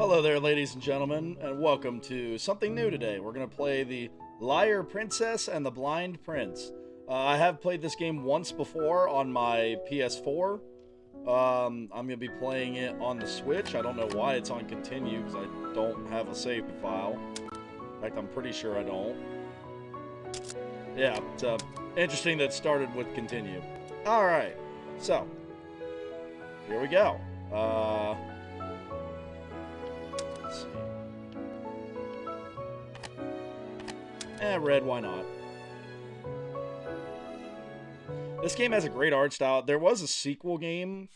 Hello there, ladies and gentlemen, and welcome to something new today. We're going to play the Liar Princess and the Blind Prince. I have played this game once before on my PS4. I'm going to be playing it on the Switch. I don't know why it's on continue, because I don't have a save file. In fact, I'm pretty sure I don't. Yeah, it's interesting that it started with continue. Alright, so, here we go. Let's see. Red, why not? This game has a great art style. There was a sequel game.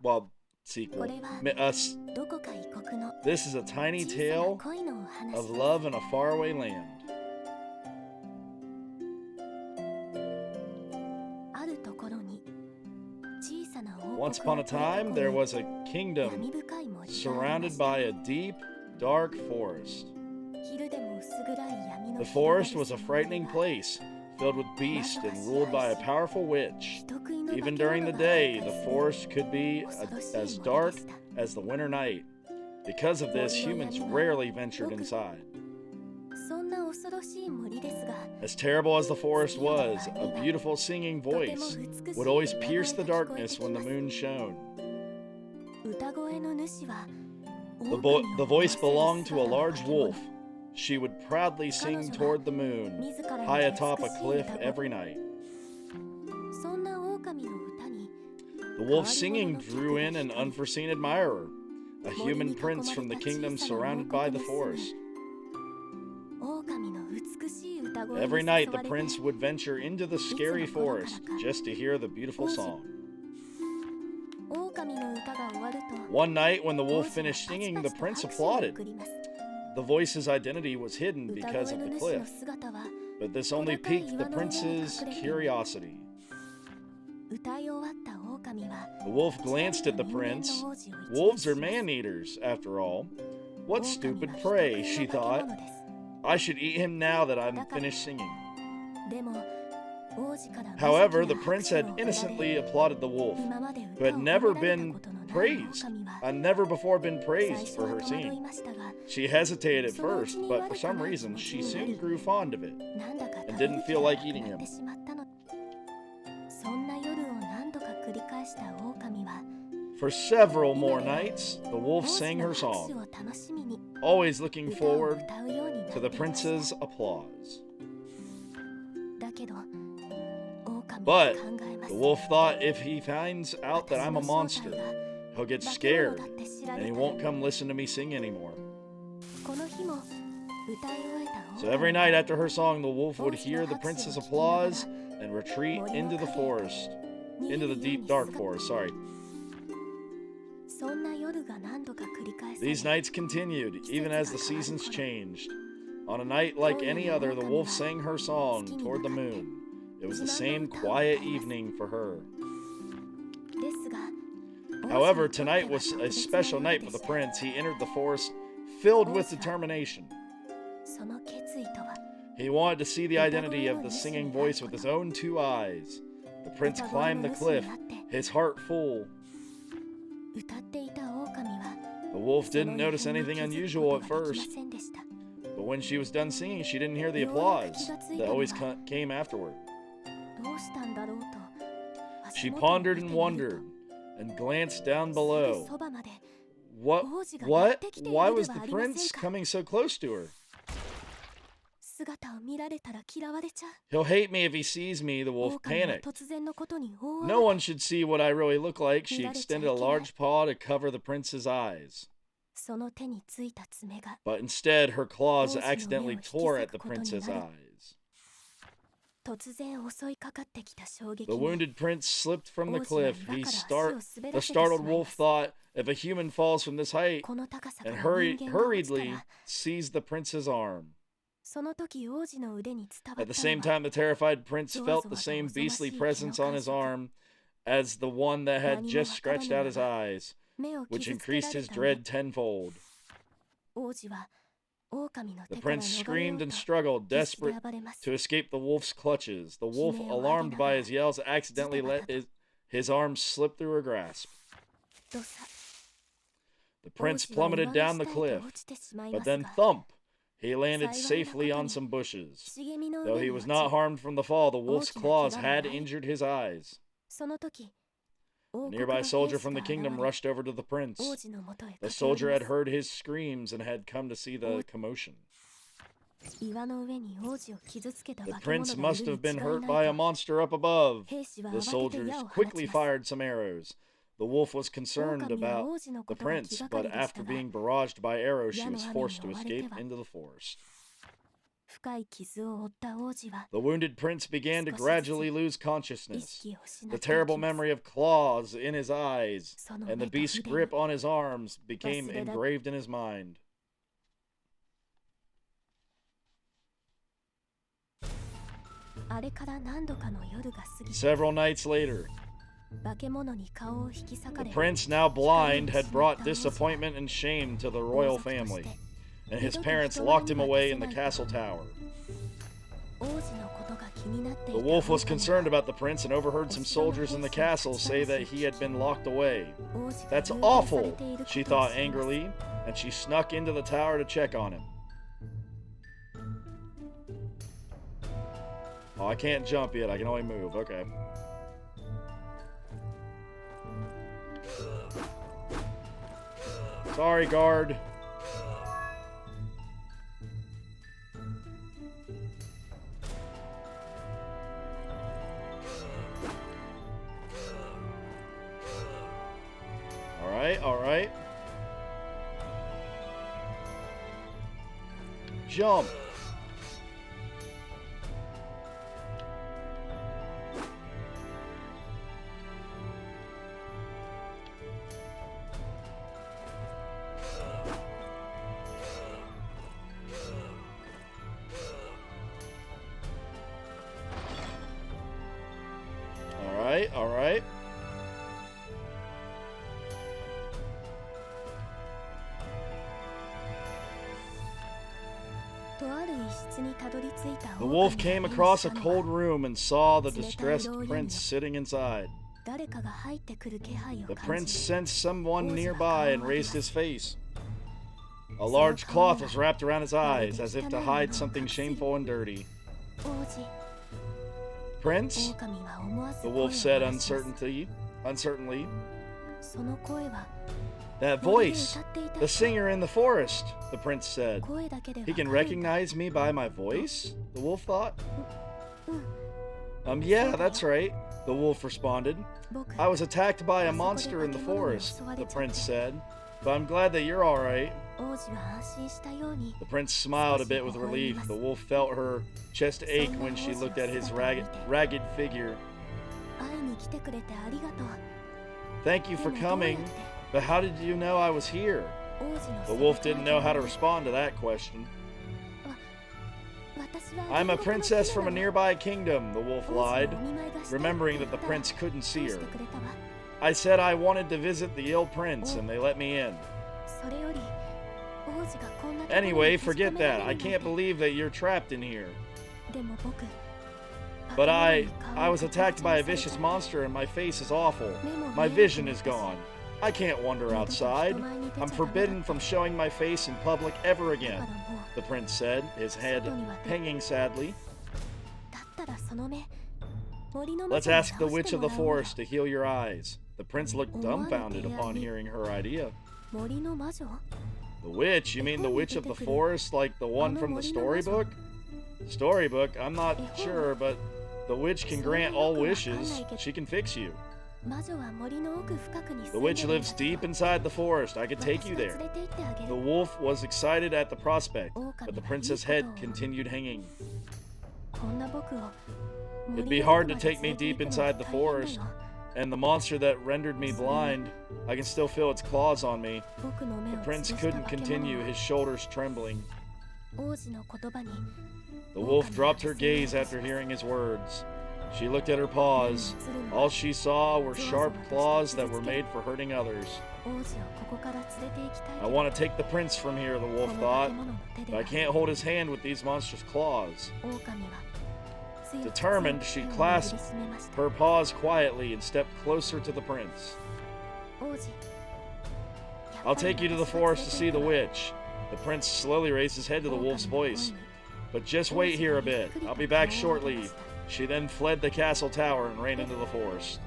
Well, sequel. This is a tiny tale of love in a faraway land. Once upon a time, there was a kingdom surrounded by a deep, dark forest. The forest was a frightening place, filled with beasts and ruled by a powerful witch. Even during the day, the forest could be as dark as the winter night. Because of this, humans rarely ventured inside. As terrible as the forest was, a beautiful singing voice would always pierce the darkness when the moon shone. The voice belonged to a large wolf. She would proudly sing toward the moon, high atop a cliff every night. The wolf's singing drew in an unforeseen admirer, a human prince from the kingdom surrounded by the forest. Every night, the prince would venture into the scary forest just to hear the beautiful song. One night, when the wolf finished singing, the prince applauded. The voice's identity was hidden because of the cliff, but this only piqued the prince's curiosity. The wolf glanced at the prince. Wolves are man-eaters, after all. What stupid prey, she thought. I should eat him now that I'm finished singing. However, the prince had innocently applauded the wolf, who had never before been praised for her singing. She hesitated at first, but for some reason, she soon grew fond of it, and didn't feel like eating him. For several more nights, the wolf sang her song, always looking forward to the prince's applause. But the wolf thought, if he finds out that I'm a monster, he'll get scared, and he won't come listen to me sing anymore. So every night after her song, the wolf would hear the prince's applause and retreat into the forest, into the deep, dark forest, These nights continued, even as the seasons changed. On a night like any other, the wolf sang her song toward the moon. It was the same quiet evening for her. However, tonight was a special night for the prince. He entered the forest filled with determination. He wanted to see the identity of the singing voice with his own two eyes. The prince climbed the cliff, his heart full. The wolf didn't notice anything unusual at first, but when she was done singing, she didn't hear the applause that always came afterward. She pondered and wondered, and glanced down below. What? Why was the prince coming so close to her? He'll hate me if he sees me, the wolf panicked. No one should see what I really look like. She extended a large paw to cover the prince's eyes. But instead, her claws accidentally tore at the prince's eyes. The wounded prince slipped from the cliff. The startled wolf thought, if a human falls from this height, and hurriedly seized the prince's arm. At the same time, the terrified prince felt the same beastly presence on his arm as the one that had just scratched out his eyes, which increased his dread tenfold. The prince screamed and struggled, desperate to escape the wolf's clutches. The wolf, alarmed by his yells, accidentally let his arm slip through her grasp. The prince plummeted down the cliff, but then thump! He landed safely on some bushes. Though he was not harmed from the fall, the wolf's claws had injured his eyes. A nearby soldier from the kingdom rushed over to the prince. The soldier had heard his screams and had come to see the commotion. The prince must have been hurt by a monster up above. The soldiers quickly fired some arrows. The wolf was concerned about the prince, but after being barraged by arrows, she was forced to escape into the forest. The wounded prince began to gradually lose consciousness. The terrible memory of claws in his eyes and the beast's grip on his arms became engraved in his mind. Several nights later, the prince, now blind, had brought disappointment and shame to the royal family, and his parents locked him away in the castle tower. The wolf was concerned about the prince and overheard some soldiers in the castle say that he had been locked away. That's awful, she thought angrily, and she snuck into the tower to check on him. Oh, I can't jump yet. I can only move. Okay. Sorry, guard. All right, all right. Jump. All right. The wolf came across a cold room and saw the distressed prince sitting inside. The prince sensed someone nearby and raised his face. A large cloth was wrapped around his eyes, as if to hide something shameful and dirty. Prince? The wolf said uncertainly. That voice! The singer in the forest, the prince said. He can recognize me by my voice? The wolf thought. Yeah, that's right, the wolf responded. I was attacked by a monster in the forest, the prince said. But I'm glad that you're all right. The prince smiled a bit with relief. The wolf felt her chest ache when she looked at his ragged figure. Thank you for coming, but how did you know I was here? The wolf didn't know how to respond to that question. I'm a princess from a nearby kingdom, the wolf lied, remembering that the prince couldn't see her. I said I wanted to visit the ill prince, and they let me in. Anyway, forget that. I can't believe that you're trapped in here. But I was attacked by a vicious monster, and my face is awful. My vision is gone. I can't wander outside. I'm forbidden from showing my face in public ever again, the prince said, his head hanging sadly. Let's ask the witch of the forest to heal your eyes. The prince looked dumbfounded upon hearing her idea. The witch? You mean the witch of the forest, like the one from the storybook? Storybook? I'm not sure, but the witch can grant all wishes. She can fix you. The witch lives deep inside the forest. I could take you there. The wolf was excited at the prospect, but the prince's head continued hanging. It'd be hard to take me deep inside the forest, and the monster that rendered me blind, I can still feel its claws on me. The prince couldn't continue, his shoulders trembling. The wolf dropped her gaze after hearing his words. She looked at her paws. All she saw were sharp claws that were made for hurting others. I want to take the prince from here, the wolf thought, but I can't hold his hand with these monstrous claws. Determined, she clasped her paws quietly and stepped closer to the prince. I'll take you to the forest to see the witch. The prince slowly raised his head to the wolf's voice. But just wait here a bit. I'll be back shortly. She then fled the castle tower and ran into the forest.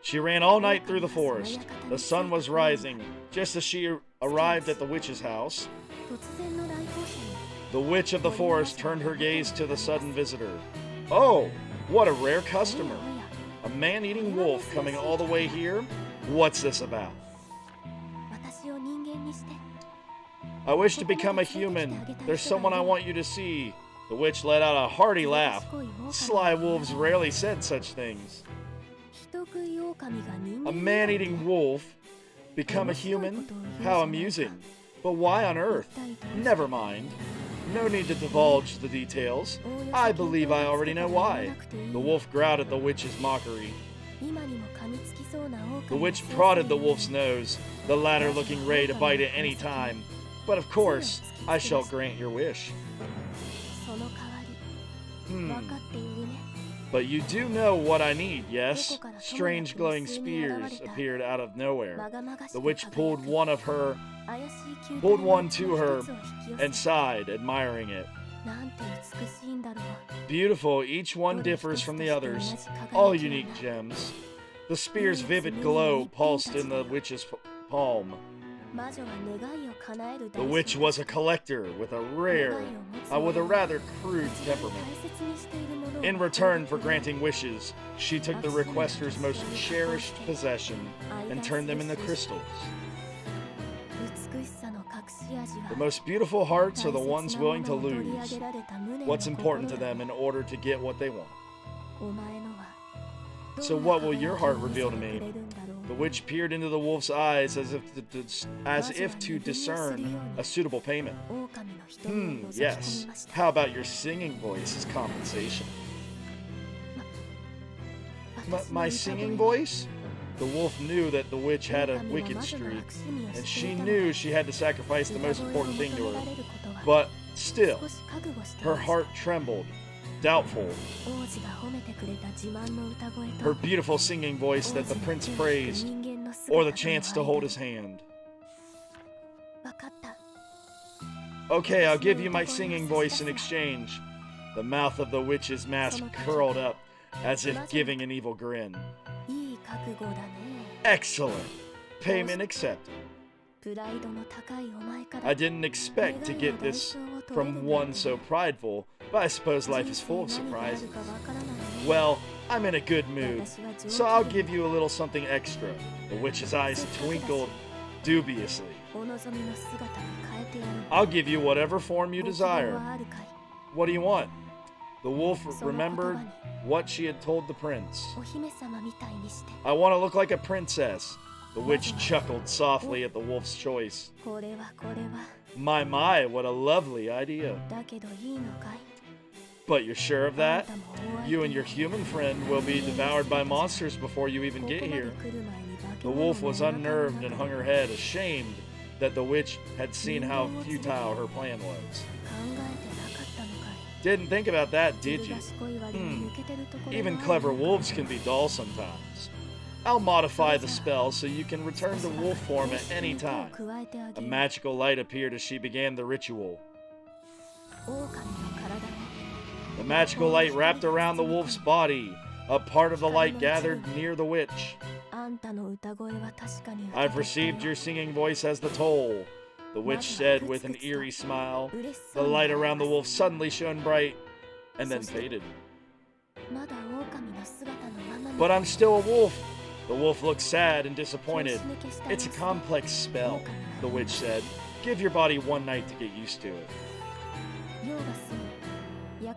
She ran all night through the forest. The sun was rising. Just as she arrived at the witch's house, the witch of the forest turned her gaze to the sudden visitor. Oh, what a rare customer. A man-eating wolf coming all the way here? What's this about? I wish to become a human. There's someone I want you to see. The witch let out a hearty laugh. Sly wolves rarely said such things. A man-eating wolf become a human? How amusing. But why on earth? Never mind. No need to divulge the details. I believe I already know why. The wolf growled at the witch's mockery. The witch prodded the wolf's nose, the latter looking ready to bite at any time. But of course, I shall grant your wish. But you do know what I need, yes? Strange glowing spears appeared out of nowhere. The witch pulled one to her and sighed, admiring it. Beautiful, each one differs from the others, all unique gems. The spear's vivid glow pulsed in the witch's palm. The witch was a collector with a rather crude temperament. In return for granting wishes, she took the requester's most cherished possession and turned them into crystals. The most beautiful hearts are the ones willing to lose what's important to them in order to get what they want. So what will your heart reveal to me? The witch peered into the wolf's eyes as if to discern a suitable payment. Yes. How about your singing voice as compensation? My singing voice? The wolf knew that the witch had a wicked streak, and she knew she had to sacrifice the most important thing to her. But still, her heart trembled, doubtful. Her beautiful singing voice that the prince praised, or the chance to hold his hand. Okay, I'll give you my singing voice in exchange. The mouth of the witch's mask curled up, as if giving an evil grin. Excellent. Payment accepted. I didn't expect to get this from one so prideful, but I suppose life is full of surprises. Well, I'm in a good mood, so I'll give you a little something extra. The witch's eyes twinkled dubiously. I'll give you whatever form you desire. What do you want? The wolf remembered what she had told the prince. I want to look like a princess. The witch chuckled softly at the wolf's choice. My, what a lovely idea. But you're sure of that? You and your human friend will be devoured by monsters before you even get here. The wolf was unnerved and hung her head, ashamed that the witch had seen how futile her plan was. Didn't think about that, did you? Even clever wolves can be dull sometimes. I'll modify the spell so you can return to wolf form at any time. A magical light appeared as she began the ritual. The magical light wrapped around the wolf's body. A part of the light gathered near the witch. I've received your singing voice as the toll, the witch said with an eerie smile. The light around the wolf suddenly shone bright, and then faded. But I'm still a wolf. The wolf looked sad and disappointed. It's a complex spell, the witch said. Give your body one night to get used to it.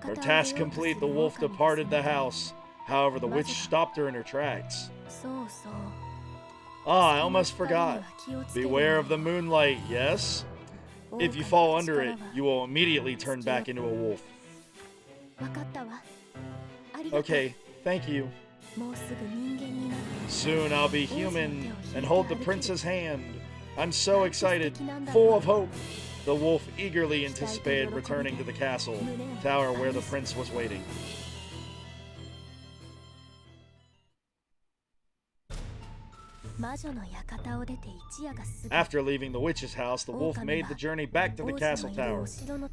Her task complete, the wolf departed the house. However, the witch stopped her in her tracks. I almost forgot. Beware of the moonlight, yes? If you fall under it, you will immediately turn back into a wolf. Okay, thank you. Soon I'll be human and hold the prince's hand. I'm so excited, full of hope. The wolf eagerly anticipated returning to the castle tower where the prince was waiting. After leaving the witch's house, the wolf made the journey back to the castle tower.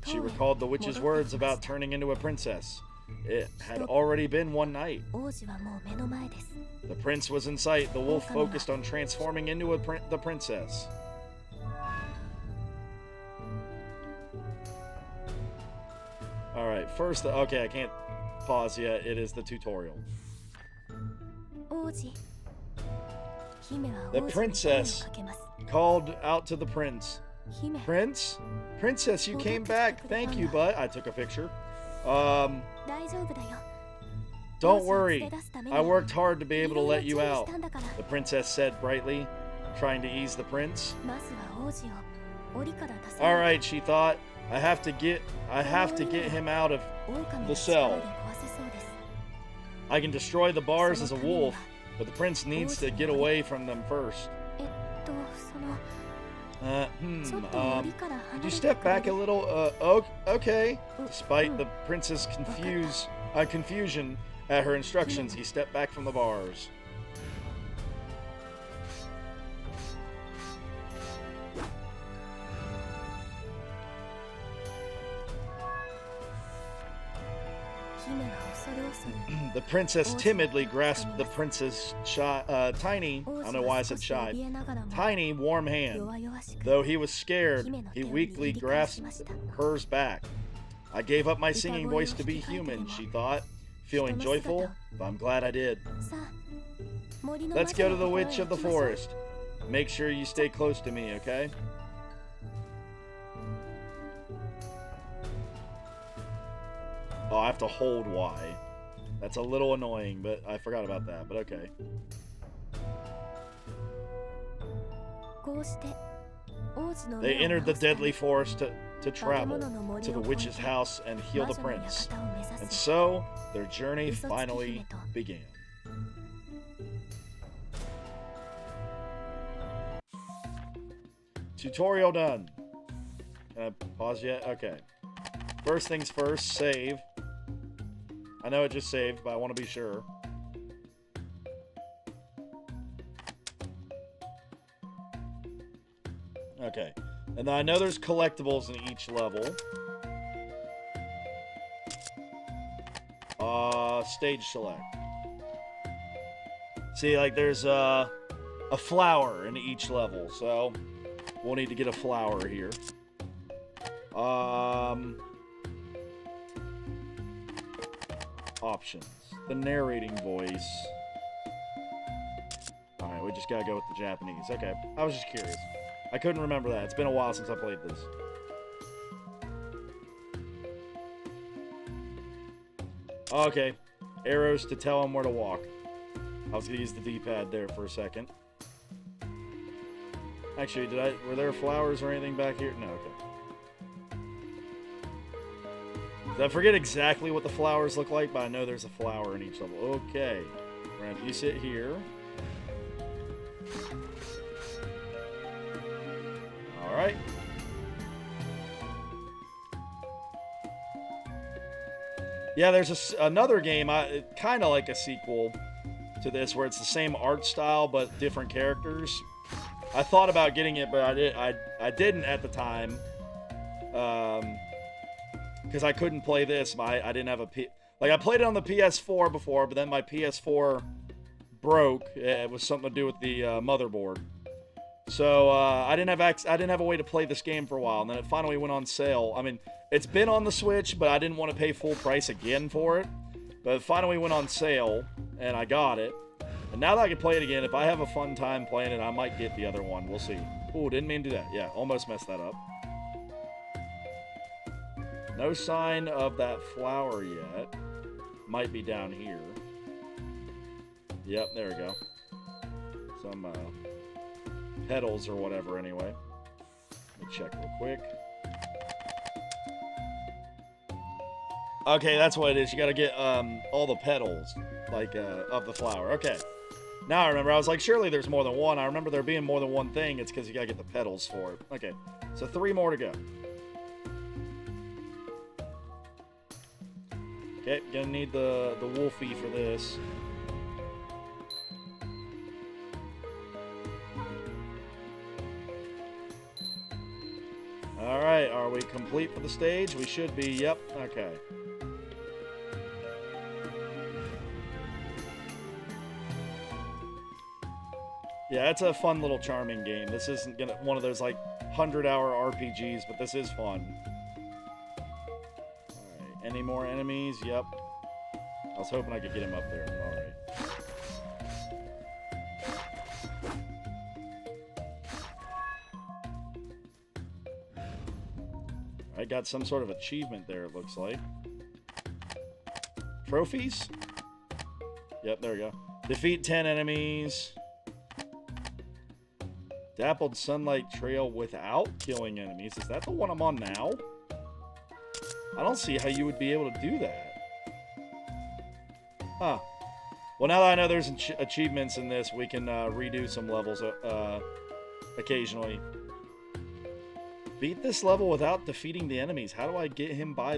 She recalled the witch's words about turning into a princess. It had already been one night. The prince was in sight. The wolf focused on transforming into the princess. Alright, first, okay, I can't pause yet. It is the tutorial. The princess called out to the prince. Prince? Princess, you came back. Thank you, but I took a picture. Don't worry. I worked hard to be able to let you out, the princess said brightly, trying to ease the prince. Alright, she thought. I have to get him out of the cell. I can destroy the bars as a wolf, but the prince needs to get away from them first. Could you step back a little? Okay. Despite the prince's confusion at her instructions, he stepped back from the bars. The princess timidly grasped the prince's tiny, I don't know why I said shy, tiny, warm hand. Though he was scared, he weakly grasped hers back. I gave up my singing voice to be human, she thought, feeling joyful, but I'm glad I did. Let's go to the witch of the forest. Make sure you stay close to me, okay? Oh, I have to hold Y. That's a little annoying, but I forgot about that, but okay. They entered the deadly forest to travel to the witch's house and heal the prince. And so, their journey finally began. Tutorial done. Can I pause yet? Okay. First things first, save. I know it just saved, but I want to be sure. Okay. And then I know there's collectibles in each level. Stage select. See, like there's a flower in each level, so we'll need to get a flower here. Options. The narrating voice. Alright, we just gotta go with the Japanese. Okay, I was just curious. I couldn't remember that. It's been a while since I played this. Okay. Arrows to tell him where to walk. I was gonna use the D-pad there for a second. Actually, were there flowers or anything back here? No, okay. I forget exactly what the flowers look like, but I know there's a flower in each level. Okay. We're gonna have you sit here. Alright. Yeah, there's another game, kind of like a sequel to this, where it's the same art style, but different characters. I thought about getting it, but I didn't at the time. Because I couldn't play this. I didn't have I played it on the PS4 before, but then my PS4 broke. It was something to do with the motherboard. So I didn't have a way to play this game for a while, and then it finally went on sale. I mean, it's been on the Switch, but I didn't want to pay full price again for it. But it finally went on sale, and I got it. And now that I can play it again, if I have a fun time playing it, I might get the other one. We'll see. Ooh, didn't mean to do that. Yeah, almost messed that up. No sign of that flower yet. Might be down here. Yep, there we go. Some petals or whatever anyway. Let me check real quick. Okay, that's what it is. You gotta get all the petals, like, of the flower. Okay. Now I remember. I was like, surely there's more than one. I remember there being more than one thing. It's because you gotta get the petals for it. Okay. So 3 more to go. Okay, gonna need the Wolfie for this. Alright, are we complete for the stage? We should be, yep, okay. Yeah, it's a fun little charming game. This isn't gonna one of those like 100-hour RPGs, but this is fun. Alright, any more enemies? Yep. I was hoping I could get him up there. Alright. I got some sort of achievement there, it looks like. Trophies? Yep, there we go. Defeat 10 enemies. Dappled Sunlight Trail without killing enemies. Is that the one I'm on now? I don't see how you would be able to do that. Huh. Well, now that I know there's achievements in this, we can redo some levels occasionally. Beat this level without defeating the enemies. How do I get him by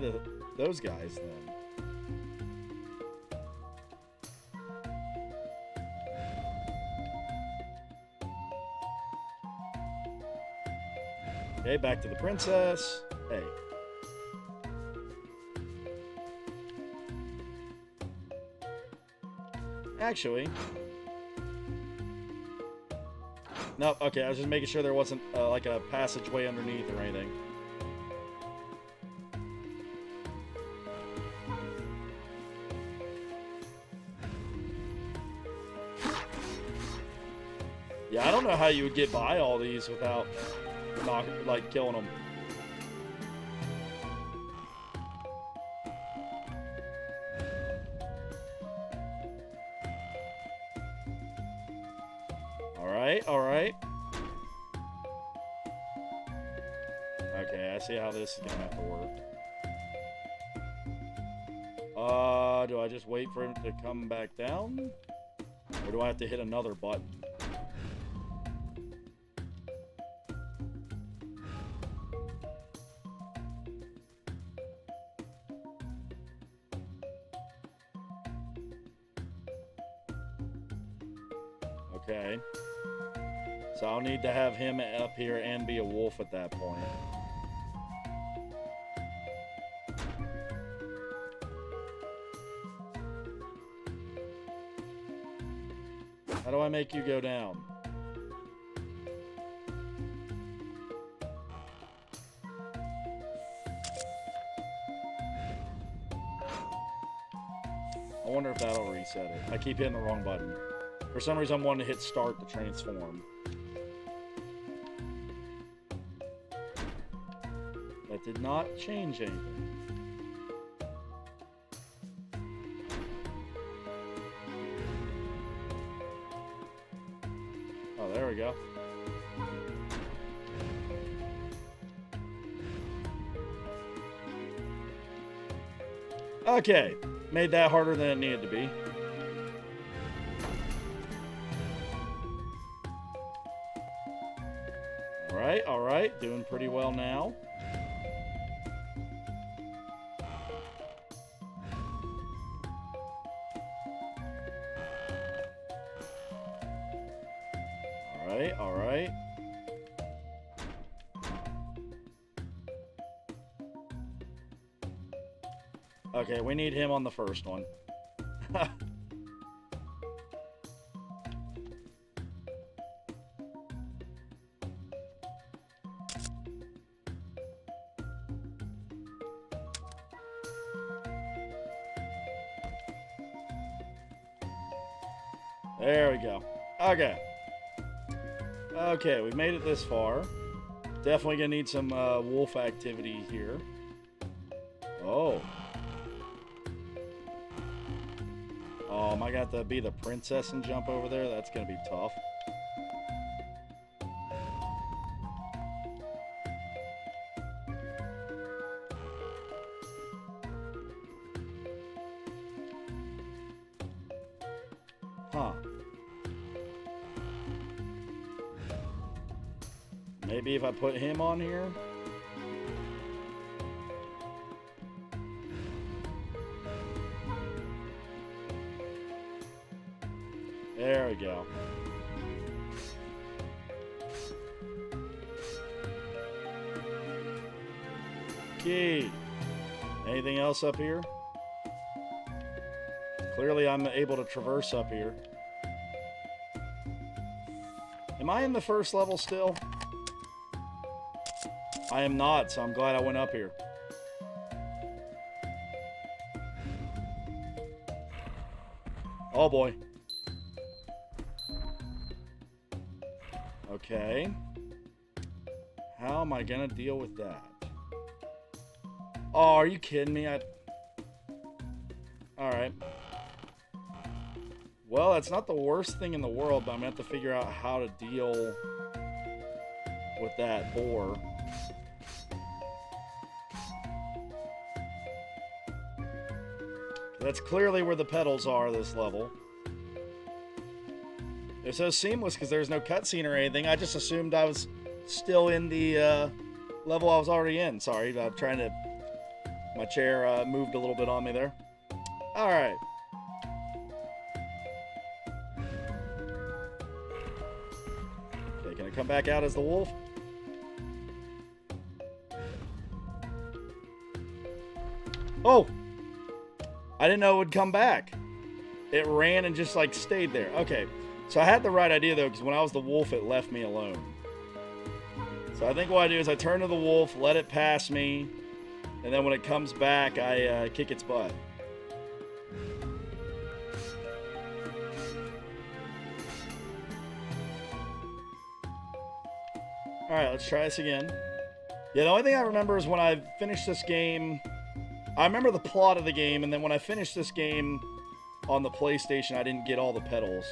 those guys then? Okay, back to the princess. Hey. Actually. Nope, okay, I was just making sure there wasn't like a passageway underneath or anything. Yeah, I don't know how you would get by all these without not like killing them. Alright. Okay, I see how this is gonna have to work. Do I just wait for him to come back down? Or do I have to hit another button? Okay. So I'll need to have him up here and be a wolf at that point. How do I make you go down? I wonder if that'll reset it. I keep hitting the wrong button. For some reason, I'm wanting to hit start to transform. That did not change anything. Oh, there we go. Okay, made that harder than it needed to be. Alright, doing pretty well now. Alright. Okay, we need him on the first one. There we go. Okay, we've made it this far. Definitely gonna need some wolf activity here. Oh. Oh, am I got to be the princess and jump over there? That's gonna be tough. Huh. Maybe if I put him on here? There we go. Key. Anything else up here? Clearly I'm able to traverse up here. Am I in the first level still? I am not, so I'm glad I went up here. Oh boy. Okay. How am I gonna deal with that? Oh, are you kidding me? Alright. Well, that's not the worst thing in the world, but I'm gonna have to figure out how to deal with that boar. That's clearly where the petals are this level. They're so seamless because there's no cutscene or anything. I just assumed I was still in the level I was already in. Sorry, I'm trying to... My chair moved a little bit on me there. Alright. Okay, can I come back out as the wolf? Oh! I didn't know it would come back. It ran and just like stayed there. Okay, so I had the right idea though, because when I was the wolf, it left me alone. So I think what I do is I turn to the wolf, let it pass me, and then when it comes back, I kick its butt. Alright, let's try this again. Yeah, the only thing I remember is when I finished this game... I remember the plot of the game, and then when I finished this game on the PlayStation, I didn't get all the petals.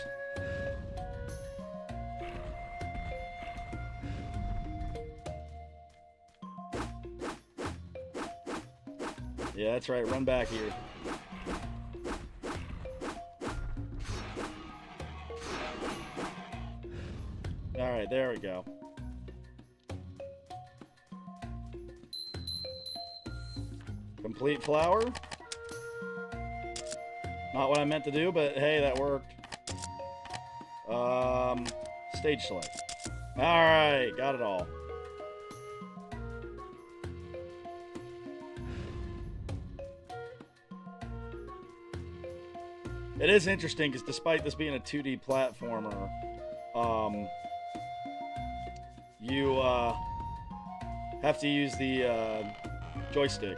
Yeah, that's right. Run back here. Alright, there we go. Complete flower. Not what I meant to do, but hey, that worked. Stage select. Alright, got it all. It is interesting because despite this being a 2D platformer, you have to use the joystick.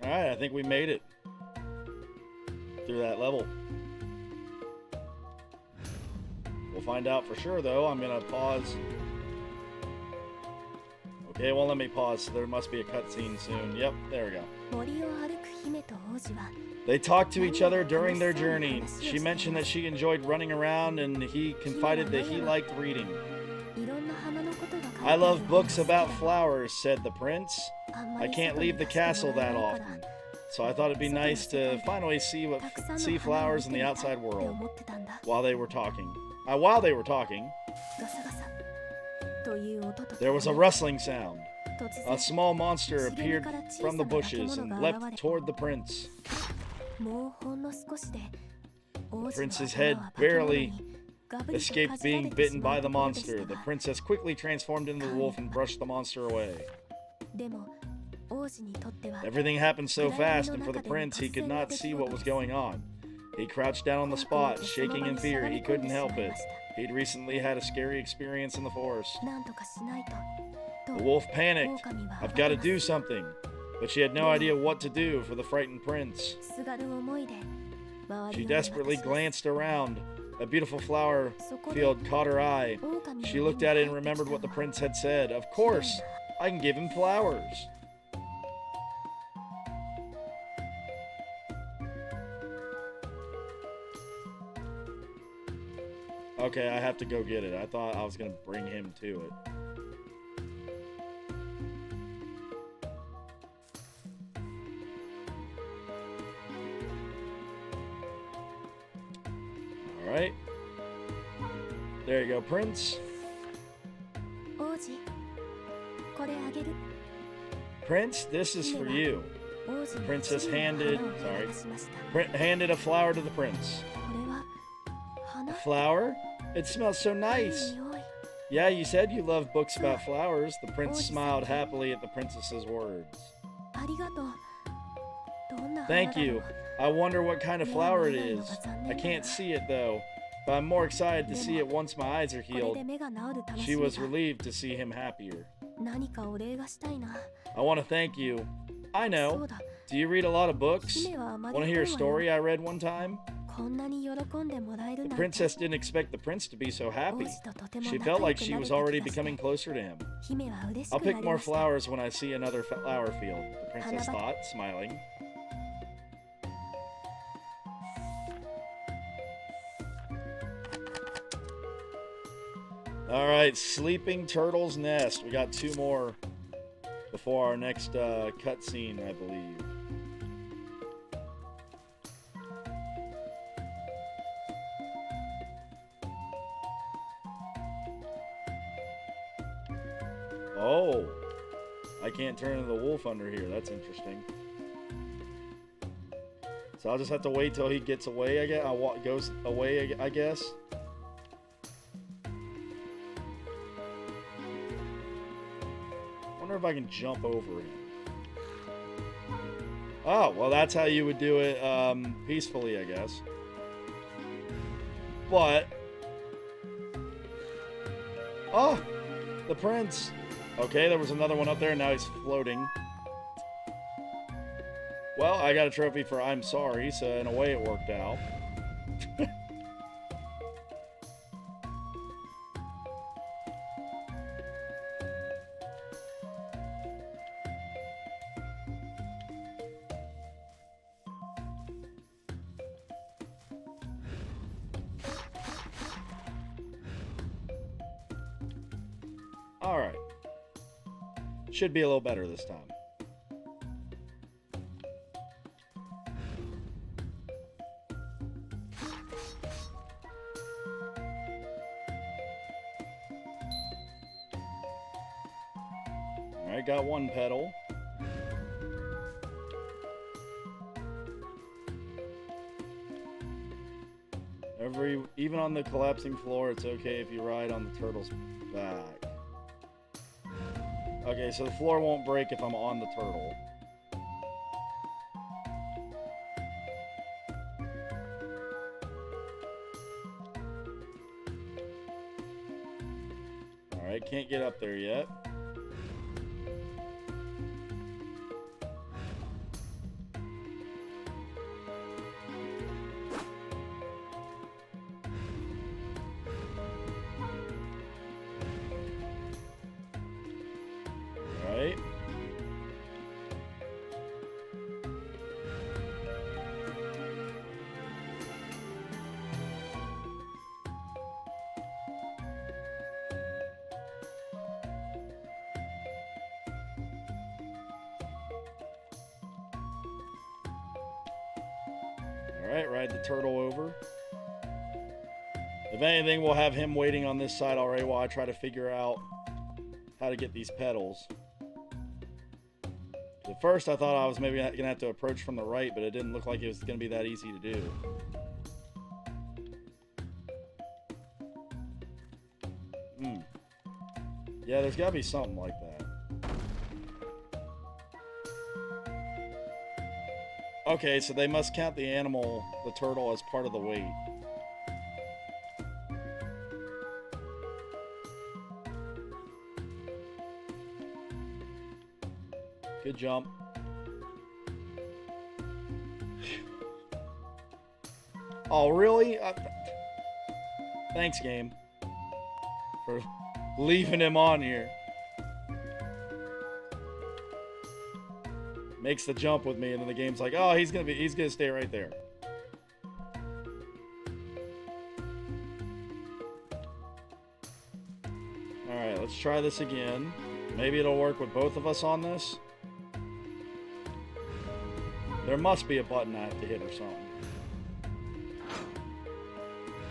Alright, I think we made it through that level. We'll find out for sure, though. I'm going to pause. Okay, it won't let me pause, so there must be a cutscene soon. Yep, there we go. They talked to each other during their journey. She mentioned that she enjoyed running around, and he confided that he liked reading. I love books about flowers, said the prince. I can't leave the castle that often, so I thought it'd be nice to finally see flowers in the outside world while they were talking. There was a rustling sound. A small monster appeared from the bushes and leapt toward the prince. The prince's head barely escaped being bitten by the monster. The princess quickly transformed into the wolf and brushed the monster away. Everything happened so fast, and for the prince, he could not see what was going on. He crouched down on the spot, shaking in fear. He couldn't help it. He'd recently had a scary experience in the forest. The wolf panicked. I've got to do something. But she had no idea what to do for the frightened prince. She desperately glanced around. A beautiful flower field caught her eye. She looked at it and remembered what the prince had said. Of course, I can give him flowers. Okay, I have to go get it. I thought I was going to bring him to it. Alright. There you go, Prince. Prince, this is for you. The princess handed a flower to the prince. A flower? It smells so nice. Yeah, you said you love books about flowers. The prince smiled happily at the princess's words. Thank you. I wonder what kind of flower it is. I can't see it though, but I'm more excited to see it once my eyes are healed. She was relieved to see him happier. I want to thank you. I know. Do you read a lot of books? Want to hear a story I read one time? The princess didn't expect the prince to be so happy. She felt like she was already becoming closer to him. I'll pick more flowers when I see another flower field, the princess thought, smiling. Alright, Sleeping Turtle's Nest. We got 2 more before our next cutscene, I believe. Oh, I can't turn into the wolf under here. That's interesting. So I'll just have to wait till he gets away, I guess. Goes away, I guess. Wonder if I can jump over him. Oh, well, that's how you would do it peacefully, I guess. But... oh, the prince. Okay, there was another one up there, and now he's floating. Well, I got a trophy for I'm sorry, so in a way it worked out. Alright. Should be a little better this time. Alright, got 1 petal. Even on the collapsing floor, it's okay if you ride on the turtle's back. Okay, so the floor won't break if I'm on the turtle. Alright, can't get up there yet. Alright, ride the turtle over. If anything, we'll have him waiting on this side already while I try to figure out how to get these petals. At first, I thought I was maybe going to have to approach from the right, but it didn't look like it was going to be that easy to do. Yeah, there's got to be something like that. Okay, so they must count the animal, the turtle, as part of the weight. Good jump. Oh, really? Thanks, game, for leaving him on here. Makes the jump with me, and then the game's like, oh, he's gonna stay right there. Alright, let's try this again. Maybe it'll work with both of us on this. There must be a button I have to hit or something.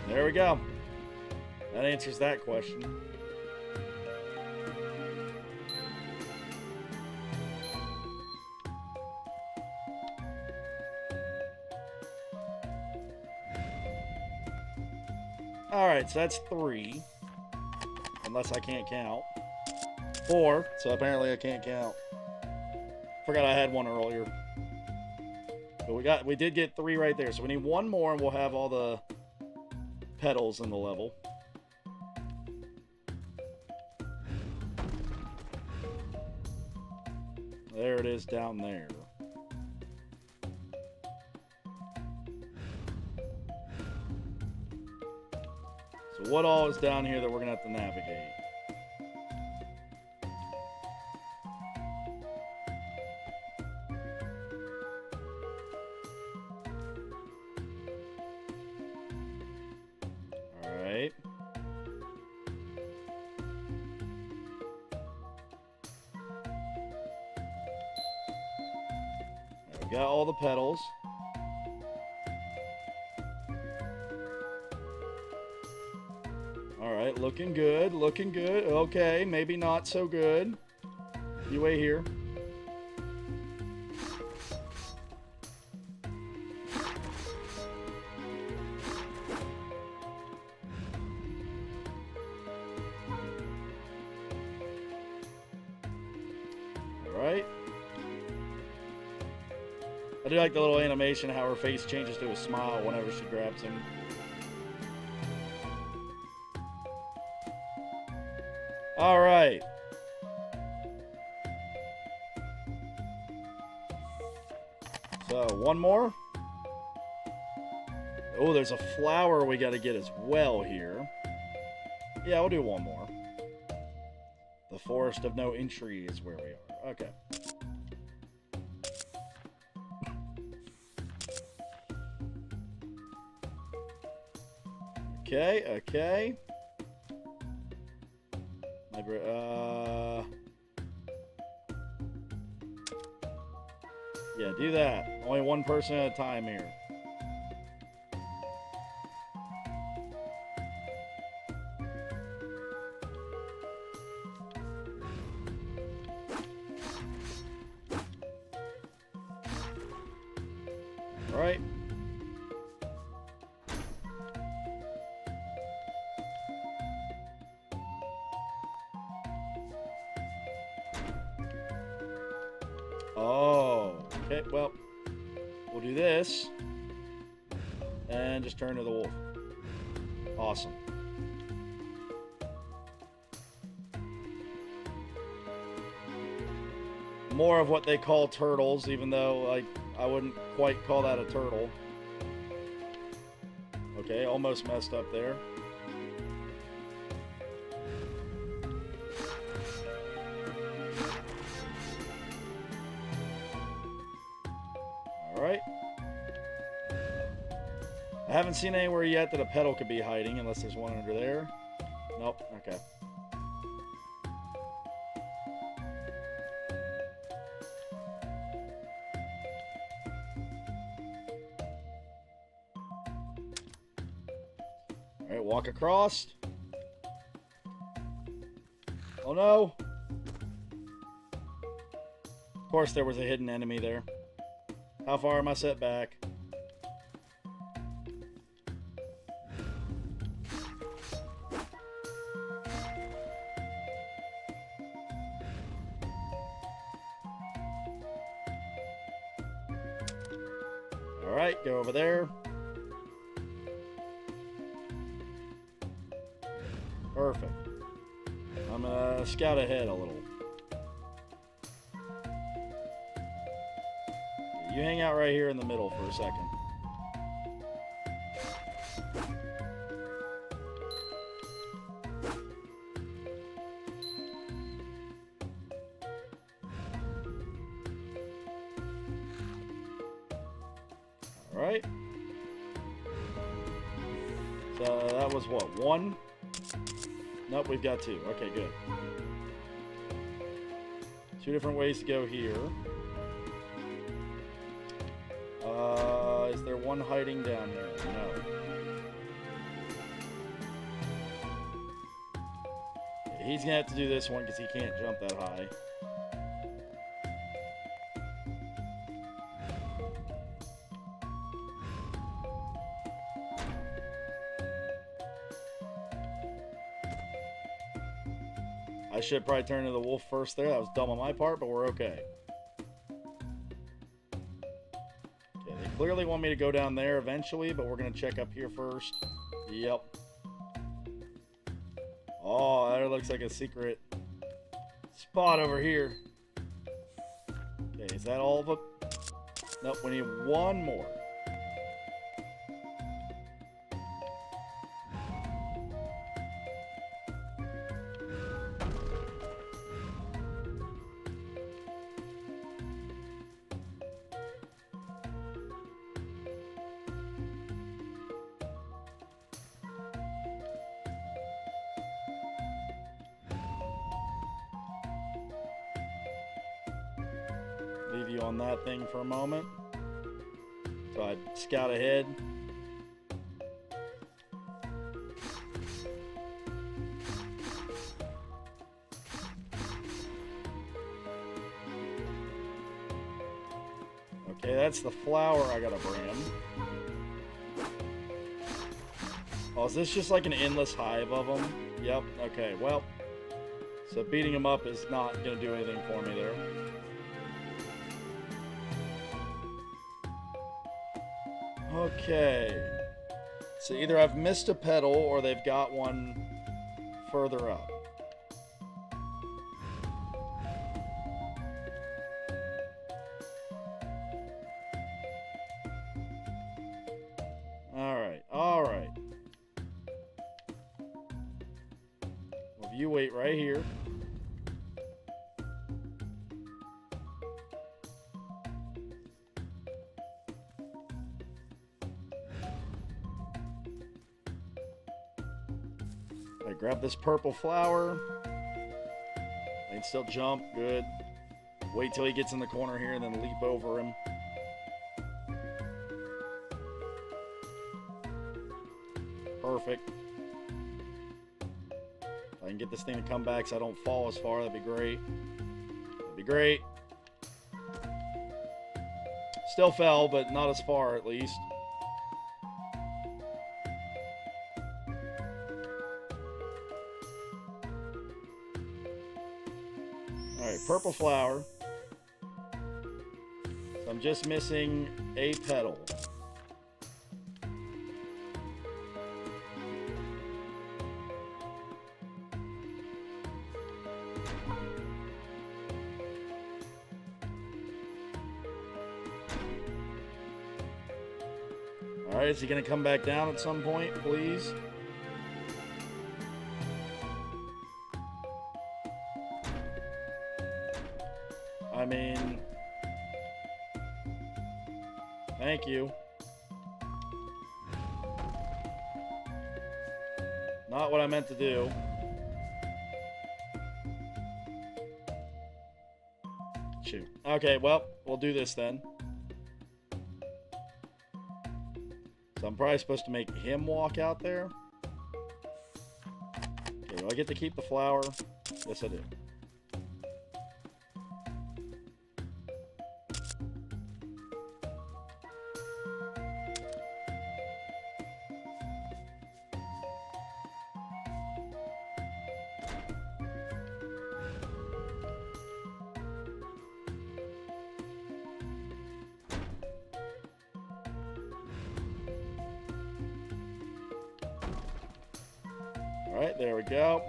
There we go. That answers that question. Alright, so that's 3. Unless I can't count. 4, so apparently I can't count. Forgot I had one earlier. But we did get 3 right there, so we need 1 more and we'll have all the petals in the level. There it is down there. So what all is down here that we're going to have to navigate? Alright. We got all the petals. Alright, looking good, looking good. Okay, maybe not so good. You wait here. Alright. I do like the little animation, how her face changes to a smile whenever she grabs him. Alright. So, one more. Oh, there's a flower we gotta get as well here. Yeah, we'll do one more. The Forest of No Entry is where we are. Okay. Okay. Yeah, do that. Only one person at a time here. All right. Oh, okay, well, we'll do this and just turn to the wolf. Awesome. More of what they call turtles, even though I wouldn't quite call that a turtle. Okay, almost messed up there. Alright. I haven't seen anywhere yet that a petal could be hiding, unless there's one under there. Nope, okay. Alright, walk across. Oh no! Of course there was a hidden enemy there. How far am I set back? Alright, go over there. Perfect. I'm gonna scout ahead a little. You hang out right here in the middle for a second. Alright. So that was what? 1? Nope, we've got 2. Okay, good. 2 different ways to go here. Is there one hiding down here? No. He's gonna have to do this one because he can't jump that high. I should probably turn into the wolf first there. That was dumb on my part, but we're okay. Okay, they clearly want me to go down there eventually, but we're going to check up here first. Yep. Oh, that looks like a secret spot over here. Okay, is that all of them? Nope, we need one more. Leave you on that thing for a moment. So I scout ahead. Okay, that's the flower I gotta bring. Oh, is this just like an endless hive of them? Yep, okay, well. So beating them up is not gonna do anything for me there. Okay. So either I've missed a petal or they've got one further up. Alright. Well, you wait right here. I grab this purple flower. I can still jump. Good. Wait till he gets in the corner here and then leap over him. Perfect. If I can get this thing to come back so I don't fall as far, that'd be great. That'd be great. Still fell, but not as far at least. Alright, purple flower. So I'm just missing a petal. Alright, is he going to come back down at some point, please? I mean... Thank you. Not what I meant to do. Shoot. Okay, well, we'll do this then. So I'm probably supposed to make him walk out there. Okay, do I get to keep the flower? Yes, I do. Alright, there we go.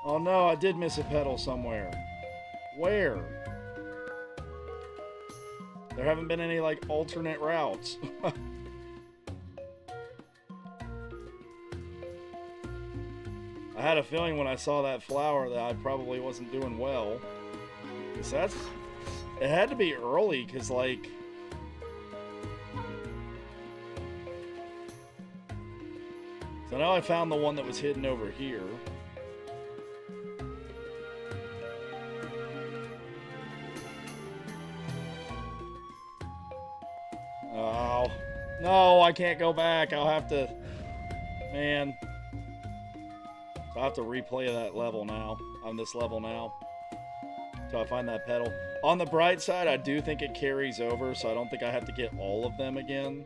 Oh no, I did miss a petal somewhere. Where? There haven't been any, like, alternate routes. I had a feeling when I saw that flower that I probably wasn't doing well. Because that's... It had to be early, because, like... So now I found the one that was hidden over here. Oh. No, I can't go back. I'll have to... Man. I'll have to replay that level now. On this level now. Till I find that petal. On the bright side, I do think it carries over, so I don't think I have to get all of them again.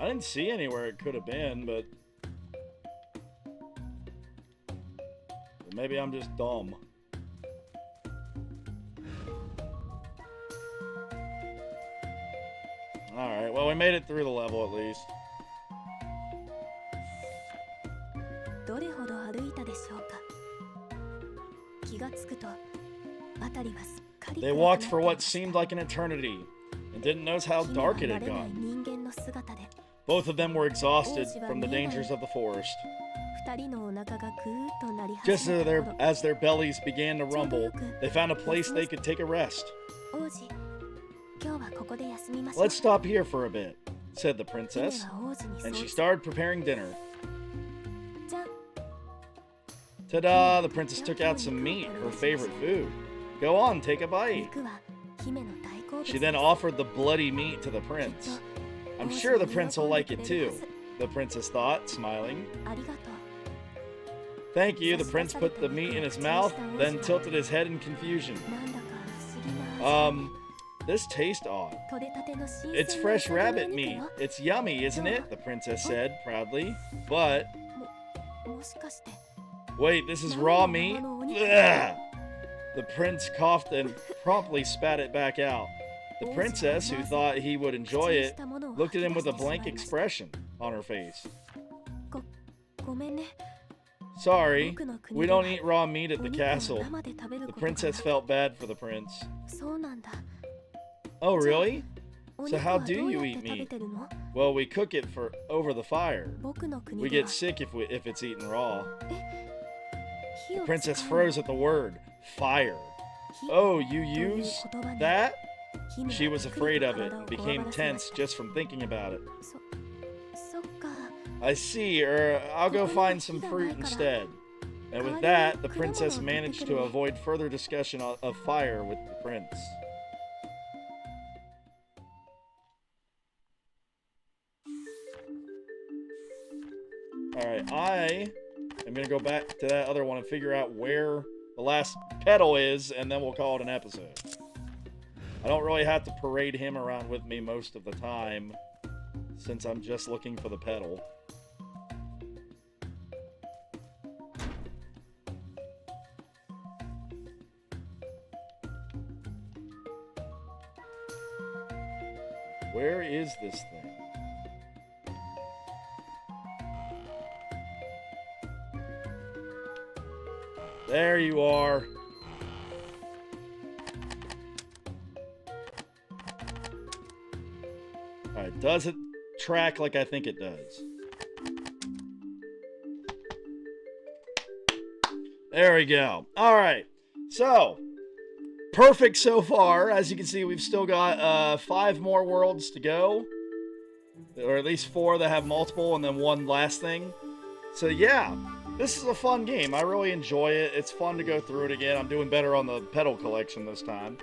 I didn't see anywhere it could have been, but maybe I'm just dumb. Alright, well, we made it through the level at least. They walked for what seemed like an eternity and didn't notice how dark it had gotten. Both of them were exhausted from the dangers of the forest. Just as their bellies began to rumble, they found a place they could take a rest. Let's stop here for a bit, said the princess, and she started preparing dinner. Ta-da! The princess took out some meat, her favorite food. Go on, take a bite. She then offered the bloody meat to the prince. I'm sure the prince will like it too, the princess thought, smiling. Thank you, the prince put the meat in his mouth, then tilted his head in confusion. This tastes odd. It's fresh rabbit meat. It's yummy, isn't it? The princess said, proudly. But... wait, this is raw meat? Ugh! The prince coughed and promptly spat it back out. The princess, who thought he would enjoy it, looked at him with a blank expression on her face. Sorry, we don't eat raw meat at the castle. The princess felt bad for the prince. Oh, really? So how do you eat meat? Well, we cook it over the fire. We get sick if it's eaten raw. The princess froze at the word, fire. Oh, you use that? She was afraid of it and became tense just from thinking about it. I see, I'll go find some fruit instead. And with that, the princess managed to avoid further discussion of fire with the prince. Alright, I am going to go back to that other one and figure out where the last petal is, and then we'll call it an episode. I don't really have to parade him around with me most of the time, since I'm just looking for the petal. Where is this thing? There you are. Alright, does it track like I think it does? There we go. Alright, so perfect so far. As you can see, we've still got 5 more worlds to go. Or at least 4 that have multiple, and then one last thing. So yeah, this is a fun game. I really enjoy it. It's fun to go through it again. I'm doing better on the petal collection this time.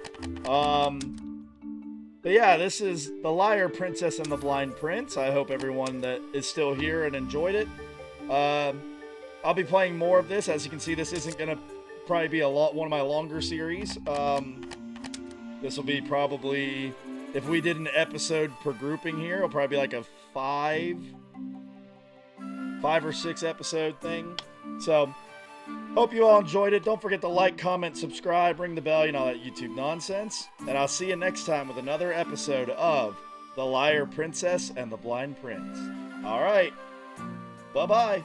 But yeah, this is The Liar Princess and the Blind Prince. I hope everyone that is still here and enjoyed it. I'll be playing more of this. As you can see, this isn't going to probably be one of my longer series. This will be probably, if we did an episode per grouping here, it'll probably be like a 5 or 6 episode thing. So, hope you all enjoyed it. Don't forget to like, comment, subscribe, ring the bell, you know, that YouTube nonsense. And I'll see you next time with another episode of The Liar Princess and the Blind Prince. Alright, bye-bye.